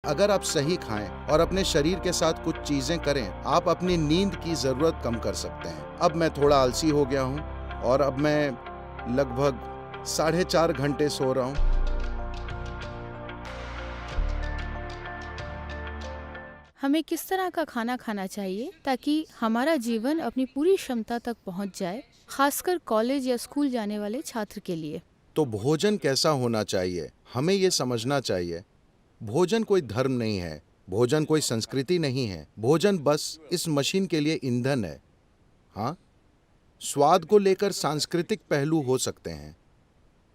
अगर आप सही खाएं और अपने शरीर के साथ कुछ चीजें करें, आप अपनी नींद की जरूरत कम कर सकते हैं। अब मैं थोड़ा आलसी हो गया हूं और अब मैं लगभग 4.5 घंटे सो रहा हूं। हमें किस तरह का खाना खाना चाहिए ताकि हमारा जीवन अपनी पूरी क्षमता तक पहुंच जाए, खासकर कॉलेज या स्कूल जाने वाले छात्र के लिए? तो भोजन कैसा होना चाहिए, हमें ये समझना चाहिए। भोजन कोई धर्म नहीं है, भोजन कोई संस्कृति नहीं है, भोजन बस इस मशीन के लिए ईंधन है। हाँ, स्वाद को लेकर सांस्कृतिक पहलू हो सकते हैं।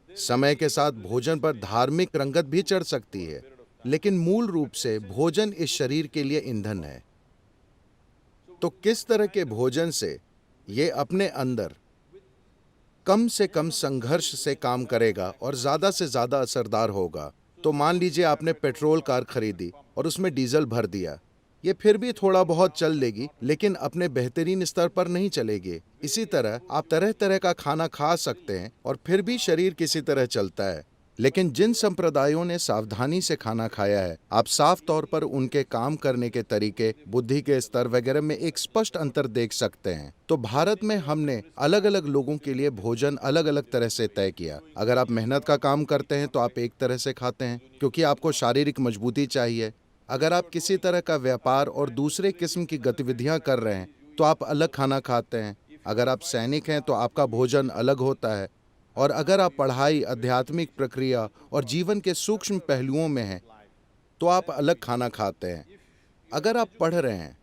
समय के साथ भोजन पर धार्मिक रंगत भी चढ़ सकती है, लेकिन मूल रूप से भोजन इस शरीर के लिए ईंधन है। तो किस तरह के भोजन से ये अपने अंदर कम से कम संघर्ष से काम करेगा और ज्यादा से ज्यादा असरदार होगा? तो मान लीजिए आपने पेट्रोल कार खरीदी और उसमें डीजल भर दिया। ये फिर भी थोड़ा बहुत चल लेगी, लेकिन अपने बेहतरीन स्तर पर नहीं चलेगी। इसी तरह आप तरह तरह का खाना खा सकते हैं और फिर भी शरीर किसी तरह चलता है। लेकिन जिन संप्रदायों ने सावधानी से खाना खाया है, आप साफ तौर पर उनके काम करने के तरीके, बुद्धि के स्तर वगैरह में एक स्पष्ट अंतर देख सकते हैं। तो भारत में हमने अलग अलग लोगों के लिए भोजन अलग अलग तरह से तय किया। अगर आप मेहनत का काम करते हैं तो आप एक तरह से खाते हैं, क्योंकि आपको शारीरिक मजबूती चाहिए। अगर आप किसी तरह का व्यापार और दूसरे किस्म की गतिविधियां कर रहे हैं तो आप अलग खाना खाते हैं। अगर आप सैनिक हैं तो आपका भोजन अलग होता है। और अगर आप पढ़ाई, आध्यात्मिक प्रक्रिया और जीवन के सूक्ष्म पहलुओं में हैं तो आप अलग खाना खाते हैं। अगर आप पढ़ रहे हैं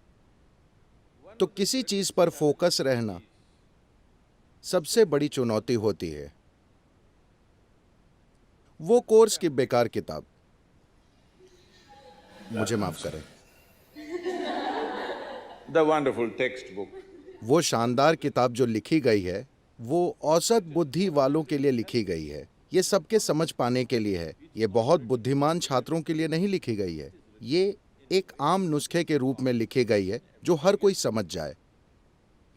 तो किसी चीज पर फोकस रहना सबसे बड़ी चुनौती होती है। वो कोर्स की बेकार किताब, मुझे माफ करें, The wonderful textbook. वो शानदार किताब जो लिखी गई है वो औसत बुद्धि वालों के लिए लिखी गई है। ये सबके समझ पाने के लिए है। ये बहुत बुद्धिमान छात्रों के लिए नहीं लिखी गई है। ये एक आम नुस्खे के रूप में लिखी गई है जो हर कोई समझ जाए।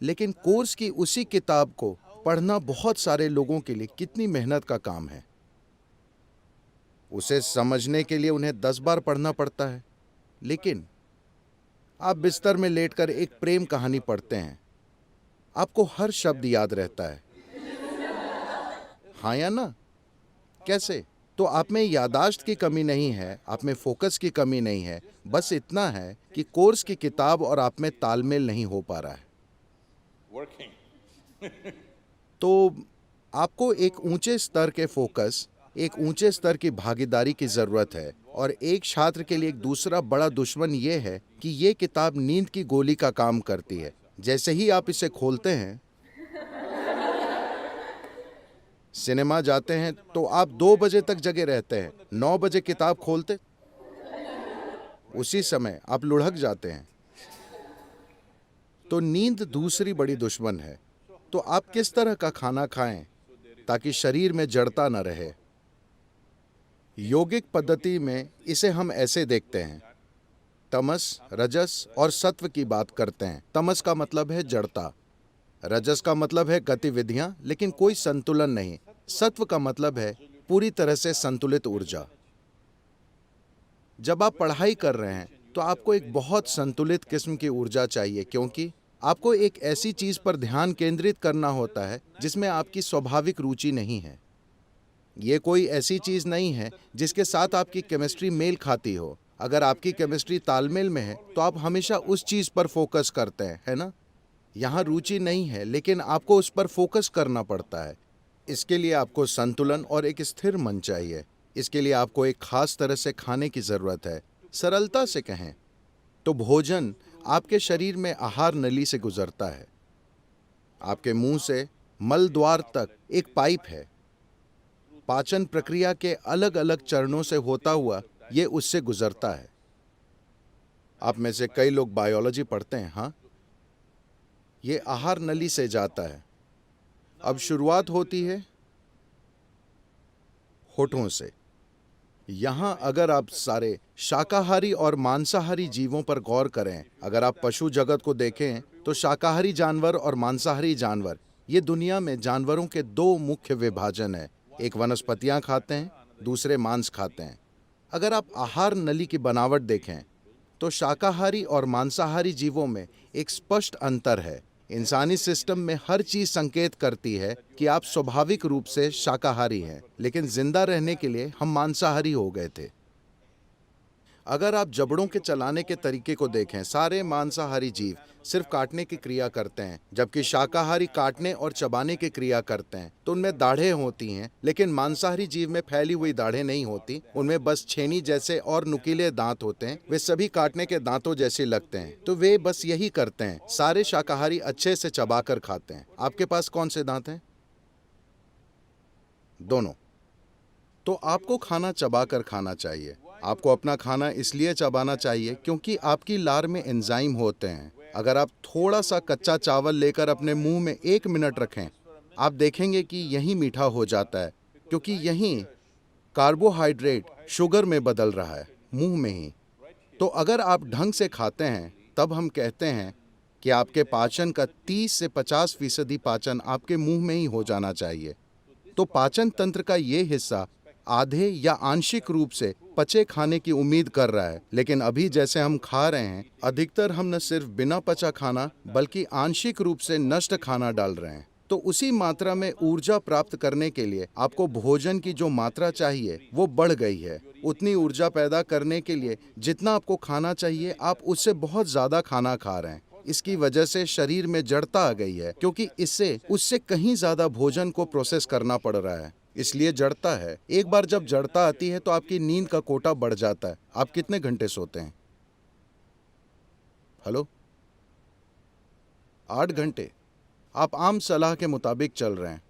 लेकिन कोर्स की उसी किताब को पढ़ना बहुत सारे लोगों के लिए कितनी मेहनत का काम है। उसे समझने के लिए उन्हें 10 बार पढ़ना पड़ता है। लेकिन आप बिस्तर में लेटकर एक प्रेम कहानी पढ़ते हैं, आपको हर शब्द याद रहता है। हाँ या ना? कैसे? तो आप में यादाश्त की कमी नहीं है, आप में फोकस की कमी नहीं है। बस इतना है कि कोर्स की किताब और आप में तालमेल नहीं हो पा रहा है। Working. तो आपको एक ऊंचे स्तर के फोकस, एक ऊंचे स्तर की भागीदारी की जरूरत है। और एक छात्र के लिए एक दूसरा बड़ा दुश्मन ये है कि ये किताब नींद की गोली का काम करती है। जैसे ही आप इसे खोलते हैं, सिनेमा जाते हैं तो आप 2 बजे तक जगे रहते हैं। 9 बजे किताब खोलते, उसी समय आप लुढ़क जाते हैं। तो नींद दूसरी बड़ी दुश्मन है। तो आप किस तरह का खाना खाएं ताकि शरीर में जड़ता न रहे? योगिक पद्धति में इसे हम ऐसे देखते हैं। तमस, रजस और सत्व की बात करते हैं। तमस का मतलब है जड़ता, रजस का मतलब है गतिविधियां लेकिन कोई संतुलन नहीं, सत्व का मतलब है पूरी तरह से संतुलित ऊर्जा। जब आप पढ़ाई कर रहे हैं तो आपको एक बहुत संतुलित किस्म की ऊर्जा चाहिए, क्योंकि आपको एक ऐसी चीज पर ध्यान केंद्रित करना होता है जिसमें आपकी स्वाभाविक रुचि नहीं है। ये कोई ऐसी चीज नहीं है जिसके साथ आपकी केमिस्ट्री मेल खाती हो। अगर आपकी केमिस्ट्री तालमेल में है तो आप हमेशा उस चीज पर फोकस करते हैं, है ना? यहाँ रुचि नहीं है लेकिन आपको उस पर फोकस करना पड़ता है। इसके लिए आपको संतुलन और एक स्थिर मन चाहिए। इसके लिए आपको एक खास तरह से खाने की जरूरत है। सरलता से कहें तो भोजन आपके शरीर में आहार नली से गुजरता है। आपके मुंह से मल द्वार तक एक पाइप है। पाचन प्रक्रिया के अलग अलग चरणों से होता हुआ ये उससे गुजरता है। आप में से कई लोग बायोलॉजी पढ़ते हैं, हाँ? ये आहार नली से जाता है। अब शुरुआत होती है होठों से। यहां अगर आप सारे शाकाहारी और मांसाहारी जीवों पर गौर करें, अगर आप पशु जगत को देखें तो शाकाहारी जानवर और मांसाहारी जानवर, ये दुनिया में जानवरों के 2 मुख्य विभाजन है। एक वनस्पतियां खाते हैं, दूसरे मांस खाते हैं। अगर आप आहार नली की बनावट देखें तो शाकाहारी और मांसाहारी जीवों में एक स्पष्ट अंतर है। इंसानी सिस्टम में हर चीज संकेत करती है कि आप स्वाभाविक रूप से शाकाहारी हैं, लेकिन जिंदा रहने के लिए हम मांसाहारी हो गए थे। अगर आप जबड़ों के चलाने के तरीके को देखें, सारे मांसाहारी जीव सिर्फ काटने की क्रिया करते हैं, जबकि शाकाहारी काटने और चबाने की क्रिया करते हैं। तो उनमें दाढ़ें होती हैं, लेकिन मांसाहारी जीव में फैली हुई दाढ़ें नहीं होती। उनमें बस छेनी जैसे और नुकीले दांत होते हैं। वे सभी काटने के दांतों जैसे लगते हैं, तो वे बस यही करते हैं। सारे शाकाहारी अच्छे से चबाकर खाते हैं। आपके पास कौन से दांत हैं? दोनों। तो आपको खाना चबाकर खाना चाहिए। आपको अपना खाना इसलिए चबाना चाहिए क्योंकि आपकी लार में एंजाइम होते हैं। अगर आप थोड़ा सा कच्चा चावल लेकर अपने मुंह में 1 मिनट रखें, आप देखेंगे कि यही मीठा हो जाता है, क्योंकि यही कार्बोहाइड्रेट शुगर में बदल रहा है, मुंह में ही। तो अगर आप ढंग से खाते हैं, तब हम कहते हैं कि आपके पाचन का 30 से 50% पाचन आपके मुंह में ही हो जाना चाहिए। तो पाचन तंत्र का ये हिस्सा आधे या आंशिक रूप से पचे खाने की उम्मीद कर रहा है, लेकिन अभी जैसे हम खा रहे हैं, अधिकतर हम न सिर्फ बिना पचा खाना बल्कि आंशिक रूप से नष्ट खाना डाल रहे हैं। तो उसी मात्रा में ऊर्जा प्राप्त करने के लिए आपको भोजन की जो मात्रा चाहिए वो बढ़ गई है। उतनी ऊर्जा पैदा करने के लिए जितना आपको खाना चाहिए, आप उससे बहुत ज्यादा खाना खा रहे हैं। इसकी वजह से शरीर में जड़ता आ गई है, क्योंकि इससे उससे कहीं ज्यादा भोजन को प्रोसेस करना पड़ रहा है, इसलिए जड़ता है। एक बार जब जड़ता आती है तो आपकी नींद का कोटा बढ़ जाता है। आप कितने घंटे सोते हैं? हेलो? 8 घंटे। आप आम सलाह के मुताबिक चल रहे हैं।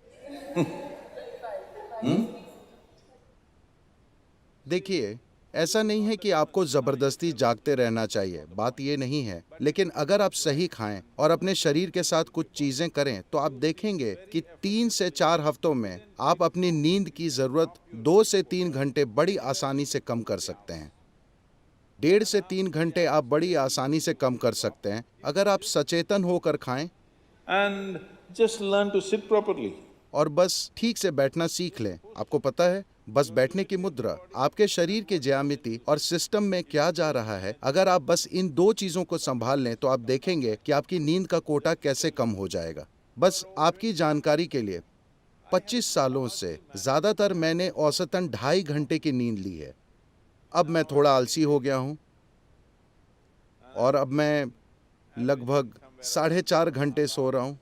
देखिए, ऐसा नहीं है कि आपको जबरदस्ती जागते रहना चाहिए, बात ये नहीं है। लेकिन अगर आप सही खाएं और अपने शरीर के साथ कुछ चीजें करें, तो आप देखेंगे कि 3 से 4 हफ्तों में आप अपनी नींद की जरूरत 2 से 3 घंटे बड़ी आसानी से कम कर सकते हैं। 1.5 से 3 घंटे आप बड़ी आसानी से कम कर सकते हैं, अगर आप सचेतन होकर खाएं and just learn to sit properly. और बस ठीक से बैठना सीख लें। आपको पता है, बस बैठने की मुद्रा आपके शरीर के ज्यामिति और सिस्टम में क्या जा रहा है, अगर आप बस इन 2 चीजों को संभाल लें, तो आप देखेंगे कि आपकी नींद का कोटा कैसे कम हो जाएगा। बस आपकी जानकारी के लिए, 25 सालों से ज्यादातर मैंने औसतन 2.5 घंटे की नींद ली है। अब मैं थोड़ा आलसी हो गया हूं और अब मैं लगभग 4.5 घंटे सो रहा हूं,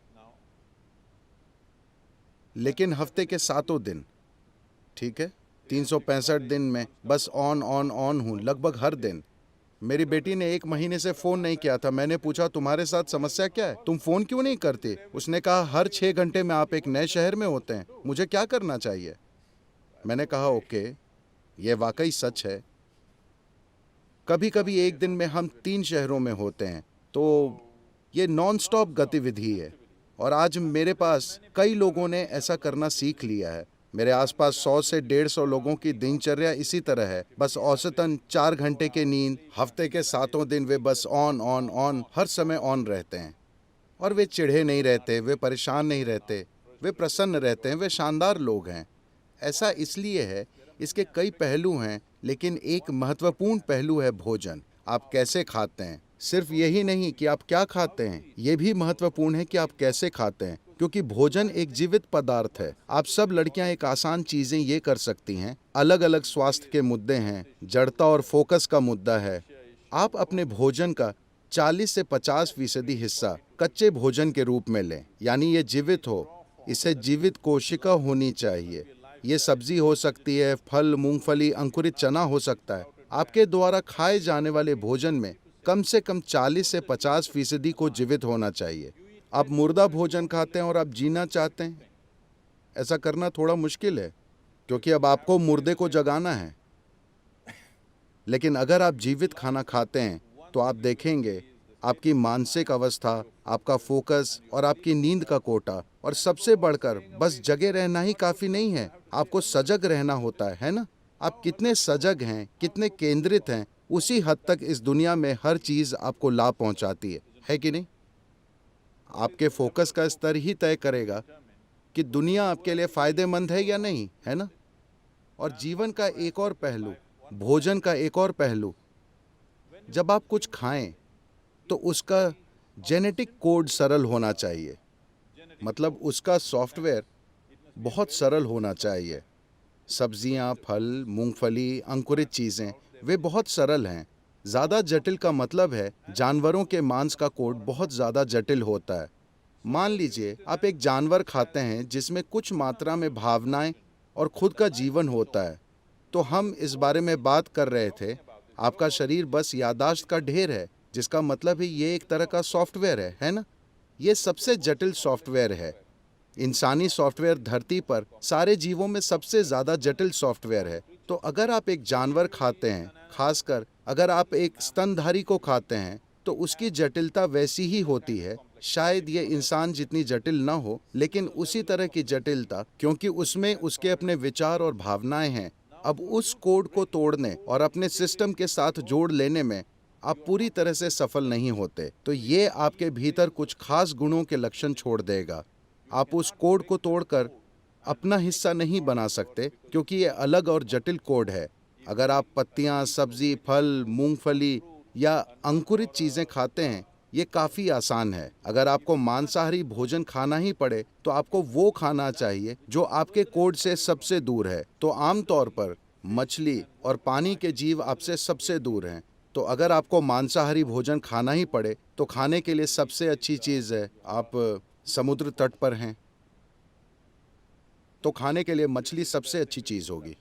लेकिन हफ्ते के 7 दिन, ठीक है, 365 दिन में बस ऑन ऑन ऑन हूं, लगभग हर दिन। मेरी बेटी ने 1 महीने से फोन नहीं किया था। मैंने पूछा, तुम्हारे साथ समस्या क्या है, तुम फोन क्यों नहीं करते? उसने कहा, हर 6 घंटे में आप एक नए शहर में होते हैं, मुझे क्या करना चाहिए? मैंने कहा, ओके, ये वाकई सच है। कभी कभी एक दिन में हम 3 शहरों में होते हैं, तो ये नॉन स्टॉप गतिविधि है। और आज मेरे पास कई लोगों ने ऐसा करना सीख लिया है। मेरे आसपास 100 से 150 लोगों की दिनचर्या इसी तरह है, बस औसतन 4 घंटे की नींद, हफ्ते के 7 दिन वे बस ऑन ऑन ऑन हर समय ऑन रहते हैं। और वे चिढ़े नहीं रहते, वे परेशान नहीं रहते, वे प्रसन्न रहते हैं, वे शानदार लोग हैं। ऐसा इसलिए है, इसके कई पहलू हैं, लेकिन एक महत्वपूर्ण पहलू है भोजन। आप कैसे खाते हैं। सिर्फ यही नहीं कि आप क्या खाते हैं, ये भी महत्वपूर्ण है कि आप कैसे खाते हैं, क्योंकि भोजन एक जीवित पदार्थ है। आप सब लड़कियां एक आसान चीजें ये कर सकती हैं। अलग अलग स्वास्थ्य के मुद्दे हैं, जड़ता और फोकस का मुद्दा है। आप अपने भोजन का 40 से 50% हिस्सा कच्चे भोजन के रूप में लें, यानी ये जीवित हो, इसे जीवित कोशिका होनी चाहिए। ये सब्जी हो सकती है, फल, मूंगफली, अंकुरित चना हो सकता है। आपके द्वारा खाए जाने वाले भोजन में कम से कम 40 से 50% को जीवित होना चाहिए। आप मुर्दा भोजन खाते हैं और आप जीना चाहते हैं, ऐसा करना थोड़ा मुश्किल है, क्योंकि अब आपको मुर्दे को जगाना है। लेकिन अगर आप जीवित खाना खाते हैं, तो आप देखेंगे आपकी मानसिक अवस्था, आपका फोकस और आपकी नींद का कोटा, और सबसे बढ़कर बस जगे रहना ही काफी नहीं है, आपको सजग रहना होता है ना? आप कितने सजग हैं, कितने केंद्रित हैं, उसी हद तक इस दुनिया में हर चीज आपको लाभ पहुंचाती है कि नहीं? आपके फोकस का स्तर ही तय करेगा कि दुनिया आपके लिए फायदेमंद है या नहीं, है ना? और जीवन का एक और पहलू, भोजन का एक और पहलू, जब आप कुछ खाएं तो उसका जेनेटिक कोड सरल होना चाहिए, मतलब उसका सॉफ्टवेयर बहुत सरल होना चाहिए। सब्जियां, फल, मूंगफली, अंकुरित चीज़ें वे बहुत सरल हैं। ज़्यादा जटिल का मतलब है जानवरों के मांस का कोड बहुत ज़्यादा जटिल होता है। मान लीजिए आप एक जानवर खाते हैं जिसमें कुछ मात्रा में भावनाएं और खुद का जीवन होता है। तो हम इस बारे में बात कर रहे थे, आपका शरीर बस याददाश्त का ढेर है, जिसका मतलब है ये एक तरह का सॉफ्टवेयर है ना? ये सबसे जटिल सॉफ्टवेयर है। इंसानी सॉफ्टवेयर धरती पर सारे जीवों में सबसे ज़्यादा जटिल सॉफ्टवेयर है। तो अगर आप एक जानवर खाते हैं, खासकर अगर आप एक स्तनधारी को खाते हैं, तो उसकी जटिलता वैसी ही होती है। शायद ये इंसान जितनी जटिल ना हो, लेकिन उसी तरह की जटिलता, क्योंकि उसमें उसके अपने विचार और भावनाएं हैं। अब उस कोड को तोड़ने और अपने सिस्टम के साथ जोड़ लेने में आप पूरी तरह से सफल नहीं होते। तो ये आपके भीतर कुछ खास गुणों के लक्षण छोड़ देगा। आप उस कोड को तोड़कर अपना हिस्सा नहीं बना सकते, क्योंकि ये अलग और जटिल कोड है। अगर आप पत्तियां, सब्जी, फल, मूंगफली या अंकुरित चीज़ें खाते हैं, ये काफ़ी आसान है। अगर आपको मांसाहारी भोजन खाना ही पड़े, तो आपको वो खाना चाहिए जो आपके कोड से सबसे दूर है। तो आमतौर पर मछली और पानी के जीव आपसे सबसे दूर हैं। तो अगर आपको मांसाहारी भोजन खाना ही पड़े, तो खाने के लिए सबसे अच्छी चीज़ है, आप समुद्र तट पर हैं, तो खाने के लिए मछली सबसे अच्छी चीज़ होगी।